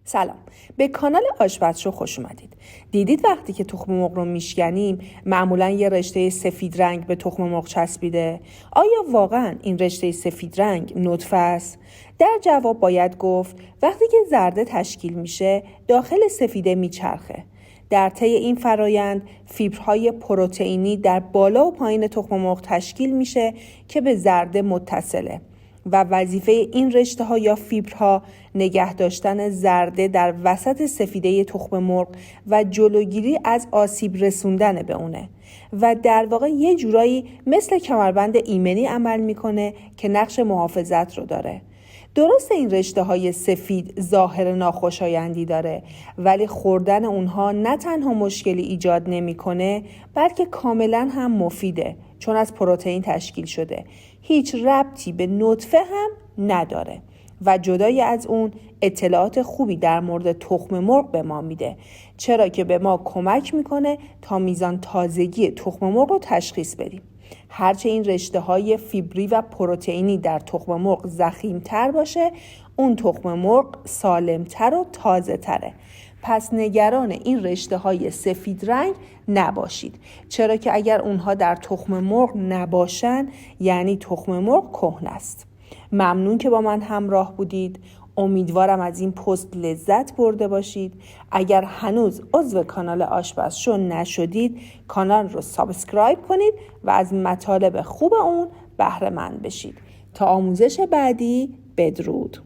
سلام، به کانال آشپزشو خوش اومدید. دیدید وقتی که تخم مرغ رو میشکنیم معمولا یه رشته سفید رنگ به تخم مرغ چسبیده؟ آیا واقعا این رشته سفید رنگ نطفه است؟ در جواب باید گفت وقتی که زرده تشکیل میشه داخل سفیده میچرخه. در طی این فرایند فیبرهای پروتئینی در بالا و پایین تخم مرغ تشکیل میشه که به زرده متصله و وظیفه این رشته ها یا فیبرها نگه داشتن زرده در وسط سفیده تخم مرغ و جلوگیری از آسیب رسوندن به اونه و در واقع یه جورایی مثل کمربند ایمنی عمل میکنه که نقش محافظت رو داره. درست این رشته های سفید ظاهر ناخوشایندی داره، ولی خوردن اونها نه تنها مشکلی ایجاد نمیکنه بلکه کاملا هم مفیده، چون از پروتئین تشکیل شده، هیچ ربطی به نطفه هم نداره و جدای از اون اطلاعات خوبی در مورد تخم مرغ به ما میده، چرا که به ما کمک میکنه تا میزان تازگی تخم مرغ رو تشخیص بدیم. هرچه این رشته های فیبری و پروتئینی در تخم مرغ ضخیم‌تر باشه، اون تخم مرغ سالم‌تر و تازه‌تره. پس نگران این رشته های سفید رنگ نباشید، چرا که اگر اونها در تخم مرغ نباشن یعنی تخم مرغ کهنه است. ممنون که با من همراه بودید. امیدوارم از این پست لذت برده باشید. اگر هنوز عضو کانال آشپزشو نشدید کانال رو سابسکرایب کنید و از مطالب خوب اون بهره مند بشید. تا آموزش بعدی، بدرود.